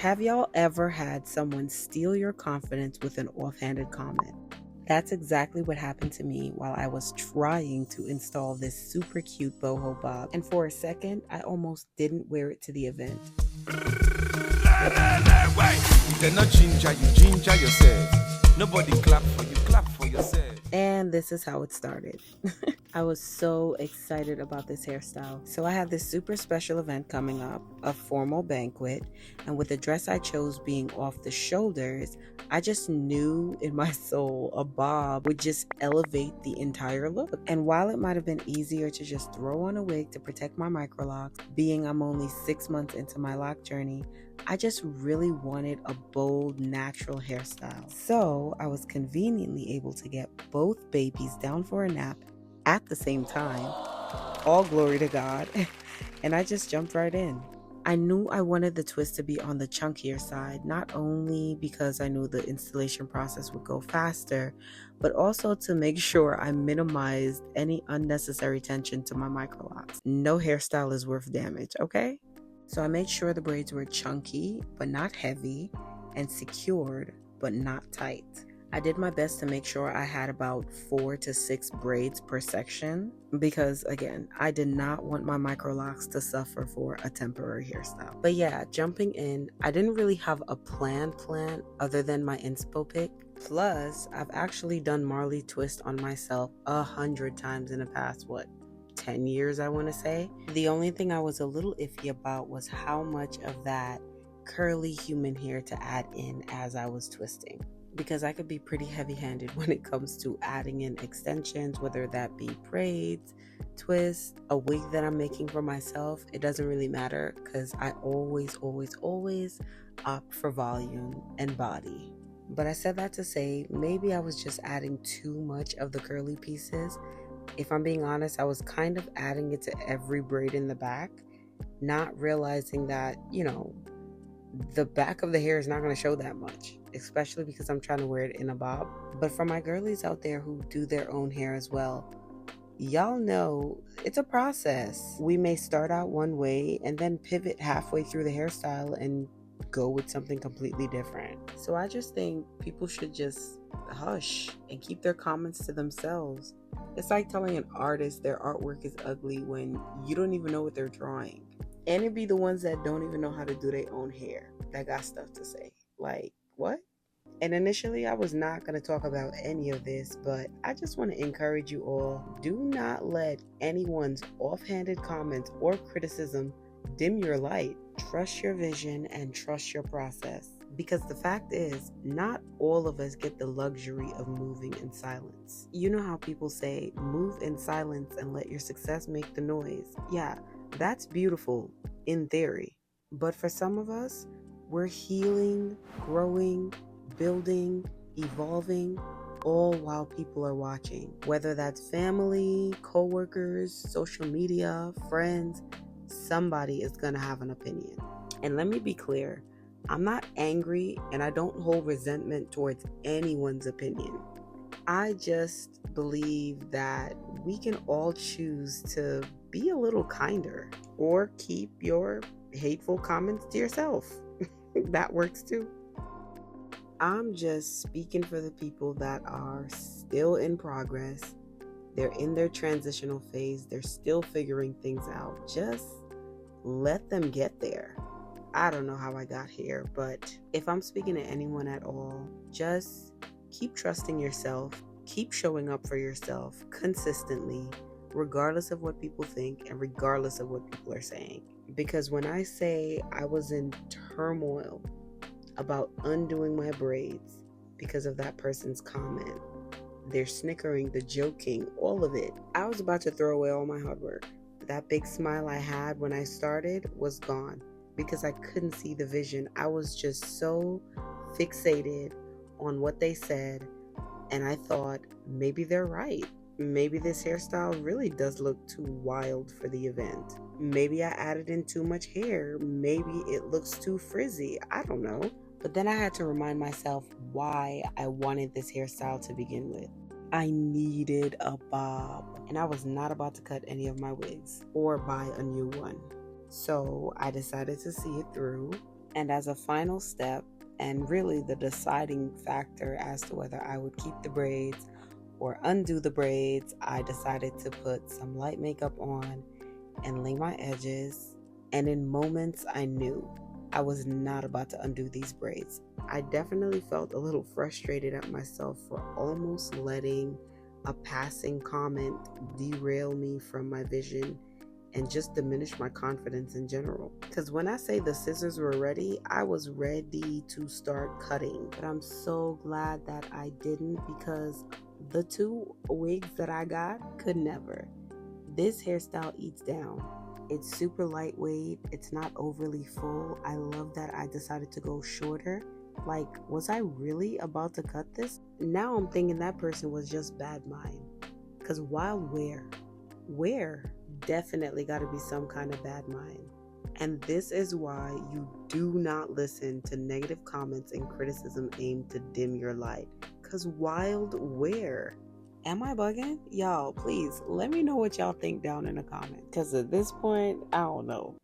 Have y'all ever had someone steal your confidence with an offhanded comment? That's exactly what happened to me while I was trying to install this super cute boho bob, and for a second, I almost didn't wear it to the event. They're not ginger, you ginger yourself. Nobody clap for you, clap for yourself. And this is how it started. I was so excited about this hairstyle. So I had this super special event coming up, a formal banquet, and with the dress I chose being off the shoulders, I just knew in my soul a bob would just elevate the entire look. And while it might have been easier to just throw on a wig to protect my microlocs, being I'm only 6 months into my lock journey, I just really wanted a bold, natural hairstyle. So I was conveniently able to get both babies down for a nap at the same time. All glory to God. And I just jumped right in. I knew I wanted the twist to be on the chunkier side, not only because I knew the installation process would go faster, but also to make sure I minimized any unnecessary tension to my microlocs. No hairstyle is worth damage, okay? So I made sure the braids were chunky, but not heavy, and secured, but not tight. I did my best to make sure I had about 4 to 6 braids per section because, again, I did not want my microlocs to suffer for a temporary hairstyle. But yeah, jumping in, I didn't really have a plan other than my Inspo pic. Plus, I've actually done Marley twist on myself 100 times in the past, 10 years, I want to say. The only thing I was a little iffy about was how much of that curly human hair to add in as I was twisting, because I could be pretty heavy-handed when it comes to adding in extensions, whether that be braids, twists, a wig that I'm making for myself. It doesn't really matter because I always opt for volume and body. But I said that to say maybe I was just adding too much of the curly pieces. If I'm being honest, I was kind of adding it to every braid in the back, not realizing that, the back of the hair is not going to show that much, especially because I'm trying to wear it in a bob. But for my girlies out there who do their own hair as well, y'all know it's a process. We may start out one way and then pivot halfway through the hairstyle and go with something completely different. So I just think people should just hush and keep their comments to themselves. It's like telling an artist their artwork is ugly when you don't even know what they're drawing. And it be the ones that don't even know how to do their own hair that got stuff to say. Like, what? And initially, I was not going to talk about any of this, but I just want to encourage you all. Do not let anyone's offhanded comments or criticism dim your light. Trust your vision and trust your process. Because the fact is, not all of us get the luxury of moving in silence. You know how people say, move in silence and let your success make the noise. Yeah, that's beautiful in theory. But for some of us, we're healing, growing, building, evolving, all while people are watching. Whether that's family, coworkers, social media, friends, somebody is going to have an opinion. And let me be clear, I'm not angry and I don't hold resentment towards anyone's opinion. I just believe that we can all choose to be a little kinder or keep your hateful comments to yourself. That works too. I'm just speaking for the people that are still in progress. They're in their transitional phase. They're still figuring things out. Just let them get there. I don't know how I got here, but if I'm speaking to anyone at all, just keep trusting yourself. Keep showing up for yourself consistently, regardless of what people think and regardless of what people are saying. Because when I say I was in turmoil about undoing my braids because of that person's comment, their snickering, the joking, all of it, I was about to throw away all my hard work. That big smile I had when I started was gone because I couldn't see the vision. I was just so fixated on what they said, and I thought maybe they're right. Maybe this hairstyle really does look too wild for the event. Maybe I added in too much hair. Maybe it looks too frizzy. I don't know. But then I had to remind myself why I wanted this hairstyle to begin with. I needed a bob, and I was not about to cut any of my wigs or buy a new one. So I decided to see it through And as a final step, and really the deciding factor as to whether I would keep the braids or undo the braids, I decided to put some light makeup on and lay my edges. And in moments, I knew I was not about to undo these braids. I definitely felt a little frustrated at myself for almost letting a passing comment derail me from my vision and just diminish my confidence in general. Because when I say the scissors were ready, I was ready to start cutting. But I'm so glad that I didn't, because the two wigs that I got could never. This hairstyle eats down. It's super lightweight. It's not overly full. I love that I decided to go shorter. Like, was I really about to cut this? Now I'm thinking that person was just bad mind. Because wild where? Definitely got to be some kind of bad mind. And this is why you do not listen to negative comments and criticism aimed to dim your light. Because wild where? Am I bugging? Y'all, please let me know what y'all think down in the comments. Because at this point, I don't know.